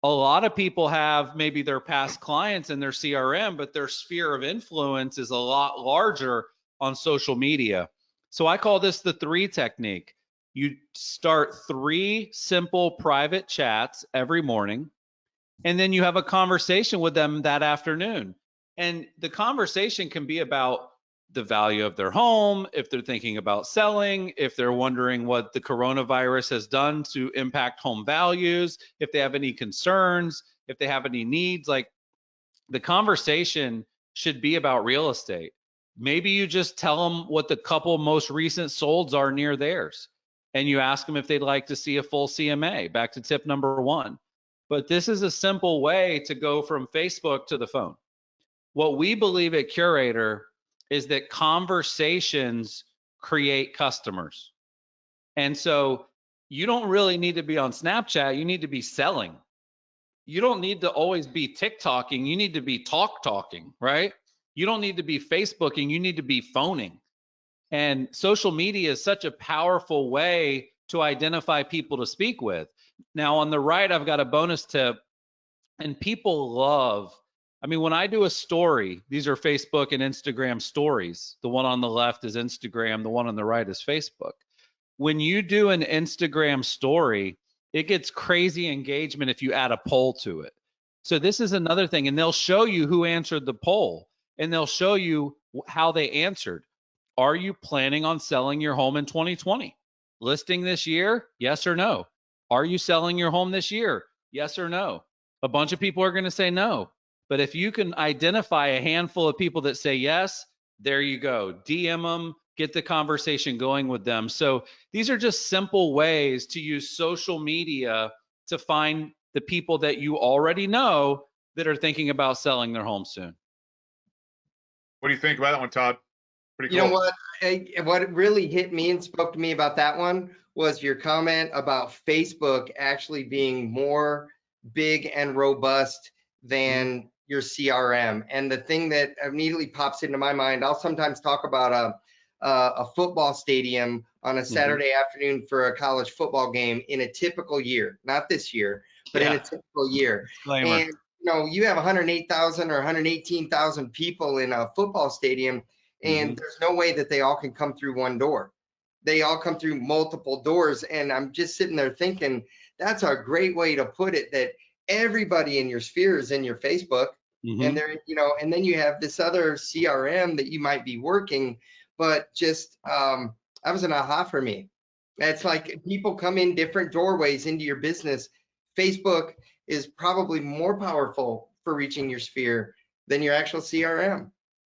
A lot of people have maybe their past clients in their CRM, but their sphere of influence is a lot larger on social media. So I call this the 3 technique. You start 3 simple private chats every morning, and then you have a conversation with them that afternoon. And the conversation can be about the value of their home, if they're thinking about selling, if they're wondering what the coronavirus has done to impact home values, if they have any concerns, if they have any needs. Like, the conversation should be about real estate. Maybe you just tell them what the couple most recent solds are near theirs, and you ask them if they'd like to see a full CMA. Back to tip number 1. But this is a simple way to go from Facebook to the phone. What we believe at Curaytor is that conversations create customers. And so you don't really need to be on Snapchat. You need to be selling. You don't need to always be TikToking. You need to be talking, right? You don't need to be Facebooking. You need to be phoning. And social media is such a powerful way to identify people to speak with. Now, on the right, I've got a bonus tip, and people love, I mean, when I do a story, these are Facebook and Instagram stories. The one on the left is Instagram. The one on the right is Facebook. When you do an Instagram story, it gets crazy engagement if you add a poll to it. So this is another thing, and they'll show you who answered the poll, and they'll show you how they answered. Are you planning on selling your home in 2020? Listing this year? Yes or no? Are you selling your home this year? Yes or no? A bunch of people are going to say no. But if you can identify a handful of people that say yes, there you go. DM them, get the conversation going with them. So these are just simple ways to use social media to find the people that you already know that are thinking about selling their home soon. What do you think about that one, Todd? Pretty cool. You know what? What really hit me and spoke to me about that one was your comment about Facebook actually being more big and robust than your CRM. And the thing that immediately pops into my mind, I'll sometimes talk about a football stadium on a Saturday afternoon for a college football game in a typical year, not this year, but in a typical year. Disclaimer. And you know, you have 108,000 or 118,000 people in a football stadium, and there's no way that they all can come through one door. They all come through multiple doors. And I'm just sitting there thinking, that's a great way to put it, that everybody in your sphere is in your Facebook. And there, you know, and then you have this other CRM that you might be working, but just that was an aha for me. It's like people come in different doorways into your business. Facebook is probably more powerful for reaching your sphere than your actual CRM.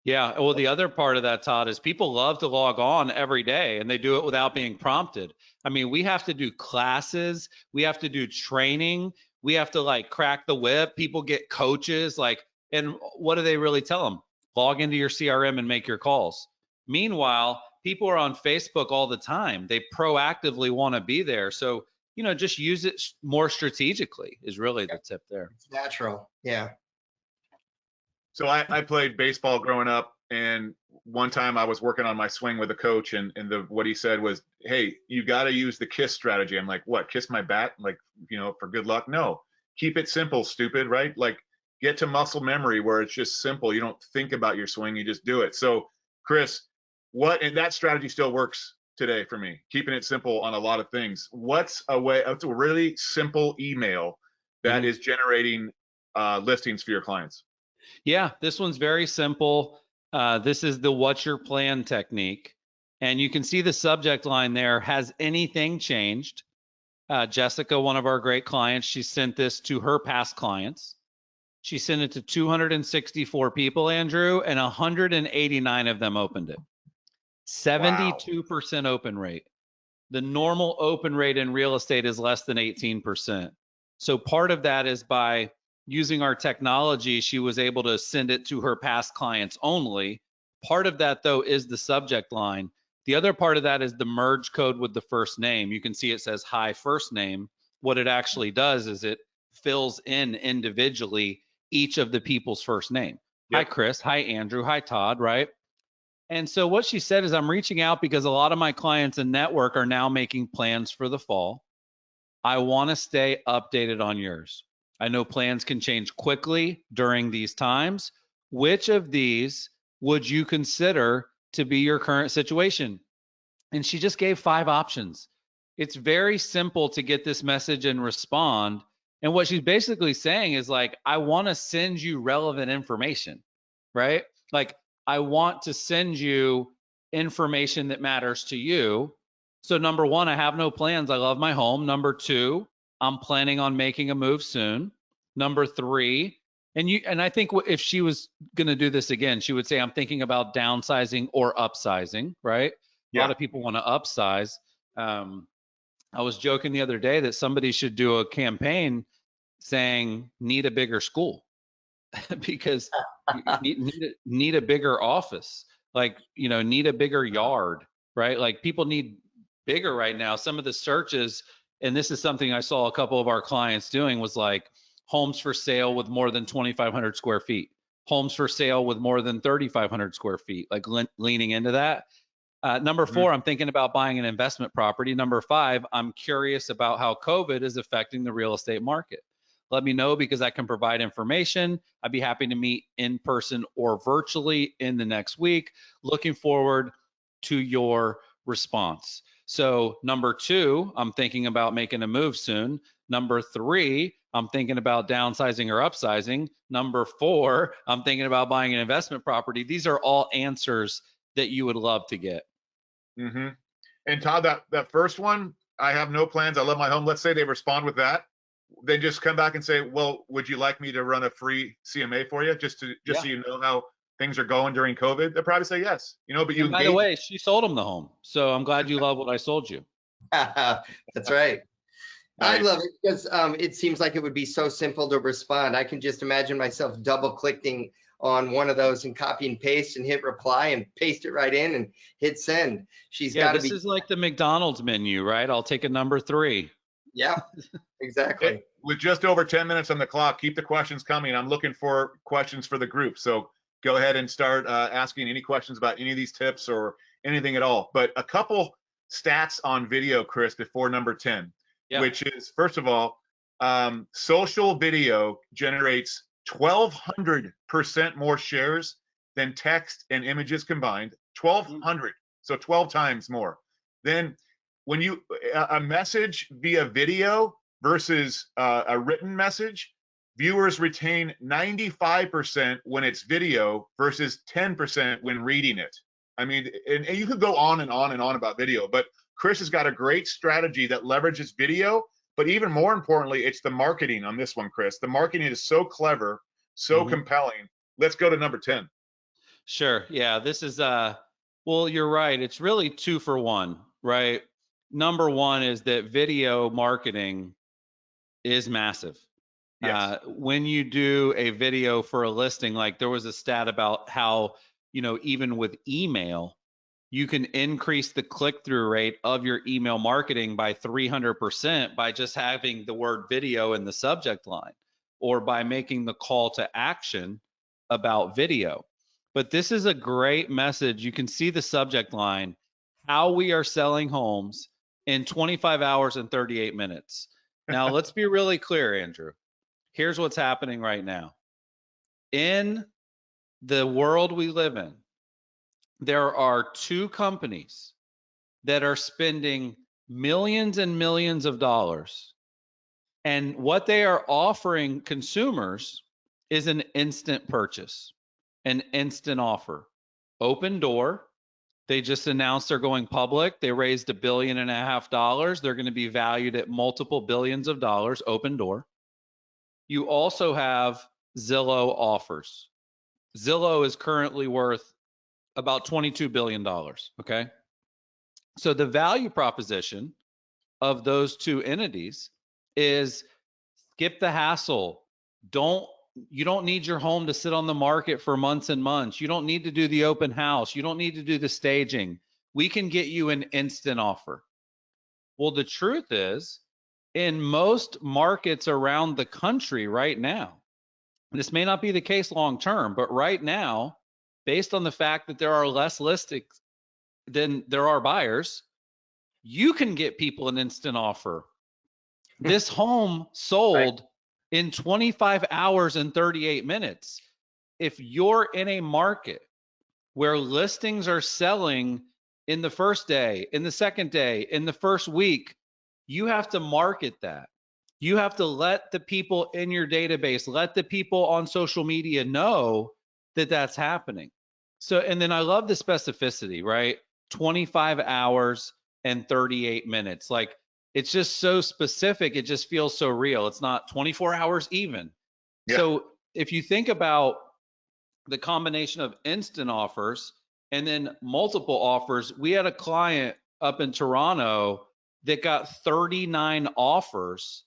Yeah, well, the other part of that, Todd, is people love to log on every day and they do it without being prompted. I mean, we have to do classes, we have to do training, we have to like crack the whip. People get coaches, like, and what do they really tell them? Log into your CRM and make your calls. Meanwhile, people are on Facebook all the time. They proactively want to be there. So, just use it more strategically is really the tip there. It's natural. Yeah. So I played baseball growing up, and one time I was working on my swing with a coach, and what he said was, "Hey, you got to use the kiss strategy." I'm like, "What? Kiss my bat? Like, for good luck?" No, keep it simple, stupid, right? Like, get to muscle memory where it's just simple. You don't think about your swing, you just do it. So, Chris, and that strategy still works today for me, keeping it simple on a lot of things. What's a really simple email that is generating listings for your clients? Yeah, this one's very simple. This is the what's your plan technique. And you can see the subject line there. Has anything changed? Jessica, one of our great clients, she sent this to her past clients. She sent it to 264 people, Andrew, and 189 of them opened it. 72% open rate. The normal open rate in real estate is less than 18%. So part of that is by using our technology, she was able to send it to her past clients only. Part of that, though, is the subject line. The other part of that is the merge code with the first name. You can see it says hi first name. What it actually does is it fills in individually each of the people's first name. Yep. Hi, Chris. Hi, Andrew. Hi, Todd, right? And so what she said is, I'm reaching out because a lot of my clients in network are now making plans for the fall. I want to stay updated on yours. I know plans can change quickly during these times. Which of these would you consider to be your current situation? And she just gave 5 options. It's very simple to get this message and respond. And what she's basically saying is like, I want to send you relevant information, right? Like, I want to send you information that matters to you. So number 1, I have no plans. I love my home. Number 2, I'm planning on making a move soon. Number 3, and I think if she was going to do this again, she would say, I'm thinking about downsizing or upsizing, right? A lot of people want to upsize. I was joking the other day that somebody should do a campaign saying need a bigger school because you need a bigger office, like, need a bigger yard, right? Like people need bigger right now. Some of the searches, and this is something I saw a couple of our clients doing, was like homes for sale with more than 2,500 square feet, homes for sale with more than 3,500 square feet, like leaning into that. Number 4, I'm thinking about buying an investment property. Number 5, I'm curious about how COVID is affecting the real estate market. Let me know because I can provide information. I'd be happy to meet in person or virtually in the next week. Looking forward to your response. So number 2, I'm thinking about making a move soon. Number 3, I'm thinking about downsizing or upsizing. Number 4, I'm thinking about buying an investment property. These are all answers that you would love to get. And Todd, that first one, I have no plans. I love my home. Let's say they respond with that. Then just come back and say, well, would you like me to run a free CMA for you, just so you know how things are going during COVID? They'll probably say yes. But you. By the way, she sold them the home, so I'm glad you love what I sold you. That's right. Nice. I love it because it seems like it would be so simple to respond. I can just imagine myself double clicking on one of those and copy and paste and hit reply and paste it right in and hit send. She's got to be. This is like the McDonald's menu, right? I'll take a number 3. Yeah, exactly. With just over 10 minutes on the clock, keep the questions coming. I'm looking for questions for the group. So go ahead and start asking any questions about any of these tips or anything at all. But a couple stats on video, Chris, before number 10, which is, first of all, social video generates 1,200% more shares than text and images combined. 1,200, so 12 times more. Then when a message via video versus a written message, viewers retain 95% when it's video versus 10% when reading it. I mean, and you could go on and on and on about video, but Chris has got a great strategy that leverages video. But even more importantly, it's the marketing on this one, Chris. The marketing is so clever So compelling. Let's go to number 10. Sure. Yeah, this is well, you're right. It's really 2 for 1, right? Number 1 is that video marketing is massive. Yes. When you do a video for a listing, like there was a stat about how, even with email, you can increase the click-through rate of your email marketing by 300% by just having the word video in the subject line, or by making the call to action about video. But this is a great message. You can see the subject line, how we are selling homes in 25 hours and 38 minutes. Now, let's be really clear, Andrew. Here's what's happening right now. In the world we live in, there are 2 companies that are spending millions and millions of dollars. And what they are offering consumers is an instant purchase, an instant offer. Open Door, they just announced they're going public. They raised $1.5 billion. They're going to be valued at multiple billions of dollars. Open Door. You also have Zillow Offers. Zillow is currently worth about $22 billion. Okay. So the value proposition of those 2 entities is skip the hassle. You don't need your home to sit on the market for months and months. You don't need to do the open house. You don't need to do the staging. We can get you an instant offer. Well, the truth is, in most markets around the country right now, this may not be the case long term, but right now, based on the fact that there are less listings than there are buyers, you can get people an instant offer. This home sold in 25 hours and 38 minutes. If you're in a market where listings are selling in the first day, in the second day, in the first week, you have to market that. You have to let the people in your database, let the people on social media know that that's happening. So, and then I love the specificity, right? 25 hours and 38 minutes. Like, it's just so specific. It just feels so real. It's not 24 hours even. Yeah. So if you think about the combination of instant offers and then multiple offers, we had a client up in Toronto that got 39 offers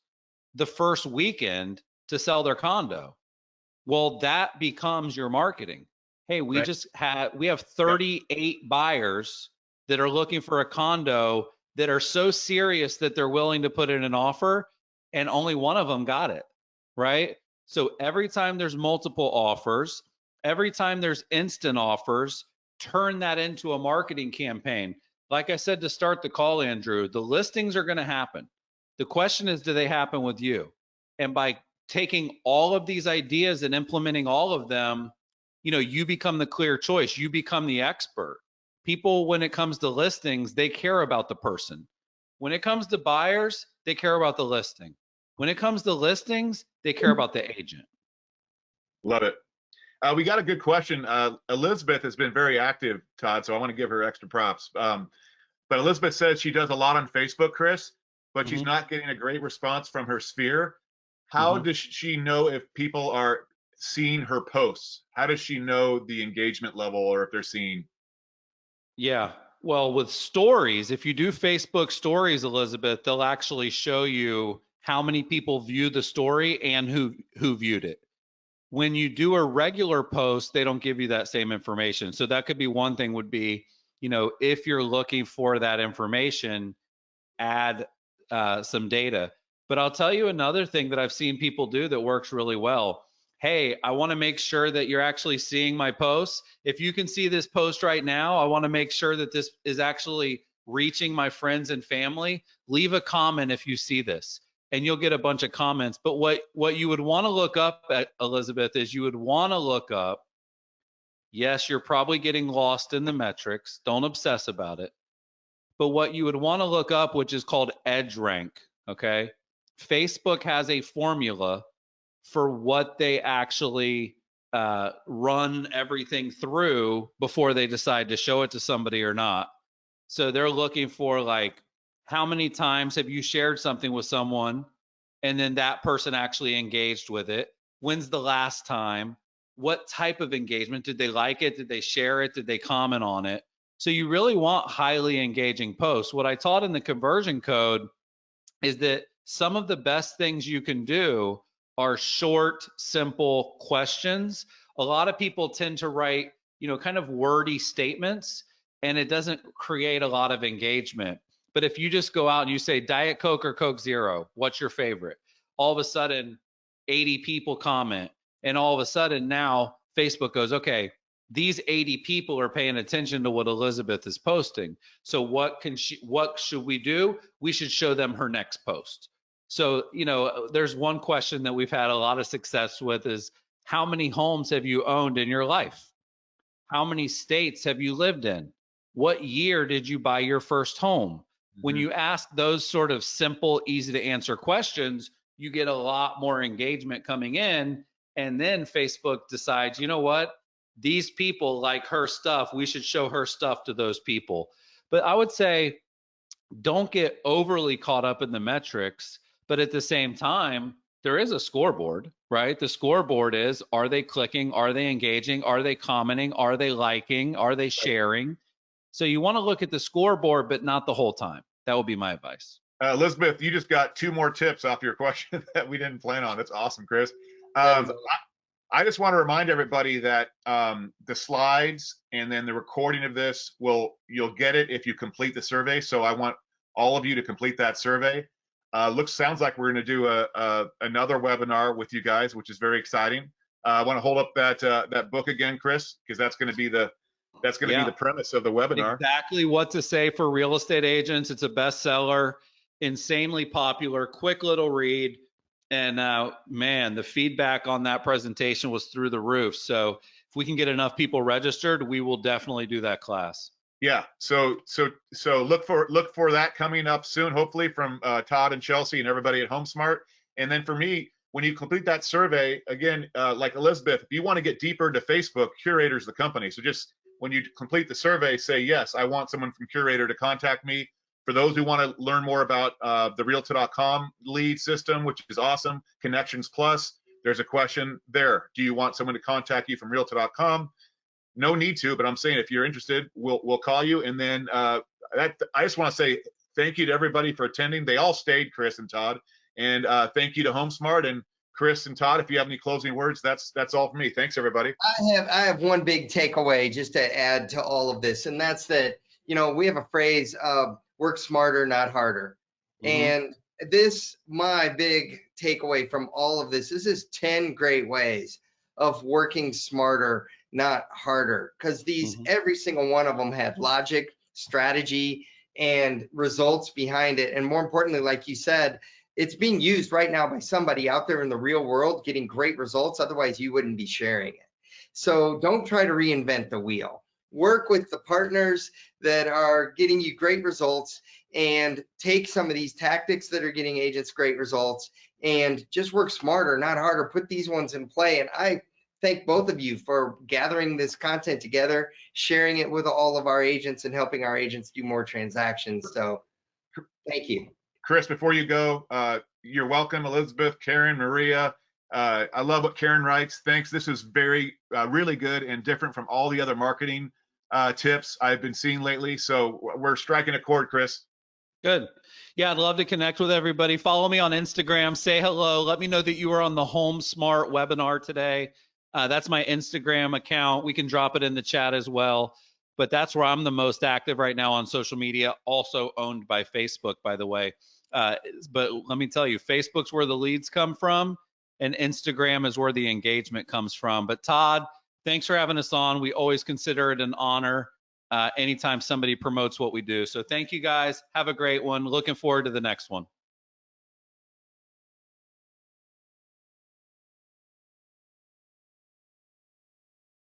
the first weekend to sell their condo. Well, that becomes your marketing. Hey, we have 38 buyers that are looking for a condo that are so serious that they're willing to put in an offer, and only one of them got it, right? So every time there's multiple offers, every time there's instant offers, turn that into a marketing campaign. Like I said to start the call, Andrew, the listings are going to happen. The question is, do they happen with you? And by taking all of these ideas and implementing all of them, you become the clear choice. You become the expert. People, when it comes to listings, they care about the person. When it comes to buyers, they care about the listing. When it comes to listings, they care about the agent. Love it. We got a good question. Elizabeth has been very active, Todd, so I want to give her extra props. But Elizabeth says she does a lot on Facebook, Chris, but she's not getting a great response from her sphere. How does she know if people are seeing her posts? How does she know the engagement level or if they're seeing? Yeah. Well, with stories, if you do Facebook stories, Elizabeth, they'll actually show you how many people view the story and who viewed it. When you do a regular post, they don't give you that same information. So that could be one thing, would be, if you're looking for that information, add some data. But I'll tell you another thing that I've seen people do that works really well. Hey, I want to make sure that you're actually seeing my posts. If you can see this post right now, I want to make sure that this is actually reaching my friends and family. Leave a comment if you see this, and you'll get a bunch of comments. But what you would want to look up at, Elizabeth, is you would want to look up, yes, you're probably getting lost in the metrics. Don't obsess about it. But what you would want to look up, which is called edge rank, okay? Facebook has a formula for what they actually run everything through before they decide to show it to somebody or not. So they're looking for, like, how many times have you shared something with someone and then that person actually engaged with it? When's the last time? What type of engagement? Did they like it? Did they share it? Did they comment on it? So you really want highly engaging posts. What I taught in the conversion code is that some of the best things you can do are short, simple questions. A lot of people tend to write, kind of wordy statements, and it doesn't create a lot of engagement. But if you just go out and you say Diet Coke or Coke Zero, what's your favorite? All of a sudden, 80 people comment, and all of a sudden now Facebook goes, okay, these 80 people are paying attention to what Elizabeth is posting. So what should we do? We should show them her next post. So, there's one question that we've had a lot of success with is, how many homes have you owned in your life? How many states have you lived in? What year did you buy your first home? When you ask those sort of simple, easy to answer questions, you get a lot more engagement coming in. And then Facebook decides, you know what? These people like her stuff. We should show her stuff to those people. But I would say, don't get overly caught up in the metrics, but at the same time, there is a scoreboard, right? The scoreboard is, are they clicking? Are they engaging? Are they commenting? Are they liking? Are they sharing? So you want to look at the scoreboard, but not the whole time. That would be my advice. Elizabeth, you just got 2 more tips off your question that we didn't plan on. That's awesome, Chris. I just want to remind everybody that the slides and then the recording of this you'll get it if you complete the survey. So I want all of you to complete that survey. Sounds like we're going to do another webinar with you guys, which is very exciting. I want to hold up that book again, Chris, because that's going to be the premise of the webinar. Exactly what to say for real estate agents. It's a bestseller, insanely popular, quick little read. And man, the feedback on that presentation was through the roof. So if we can get enough people registered, we will definitely do that class. Yeah. So look for that coming up soon, hopefully, from Todd and Chelsea and everybody at HomeSmart. And then for me, when you complete that survey, again, like Elizabeth, if you want to get deeper into Facebook, Curaytor's the company. So just when you complete the survey, say, yes, I want someone from Curaytor to contact me. For those who want to learn more about the Realtor.com lead system, which is awesome, Connections Plus, there's a question there. Do you want someone to contact you from Realtor.com? No need to, but I'm saying if you're interested, we'll call you. And then I just want to say thank you to everybody for attending. They all stayed, Chris and Todd. And thank you to HomeSmart. And Chris and Todd, if you have any closing words, that's all for me. Thanks, everybody. I have one big takeaway just to add to all of this, and that's that, we have a phrase of work smarter, not harder. And my big takeaway from all of this is 10 great ways of working smarter, not harder, because every single one of them had logic, strategy, and results behind it. And more importantly, like you said, it's being used right now by somebody out there in the real world getting great results. Otherwise, you wouldn't be sharing it. So don't try to reinvent the wheel. Work with the partners that are getting you great results and take some of these tactics that are getting agents great results and just work smarter, not harder. Put these ones in play. And I thank both of you for gathering this content together, sharing it with all of our agents and helping our agents do more transactions. So thank you. Chris, before you go, you're welcome. Elizabeth, Karen, Maria. I love what Karen writes. Thanks. This is really good and different from all the other marketing tips I've been seeing lately. So we're striking a chord, Chris. Good. Yeah, I'd love to connect with everybody. Follow me on Instagram. Say hello. Let me know that you were on the HomeSmart webinar today. That's my Instagram account. We can drop it in the chat as well. But that's where I'm the most active right now on social media, also owned by Facebook, by the way. But let me tell you, Facebook's where the leads come from, and Instagram is where the engagement comes from. But Todd, thanks for having us on. We always consider it an honor anytime somebody promotes what we do. So thank you guys. Have a great one. Looking forward to the next one.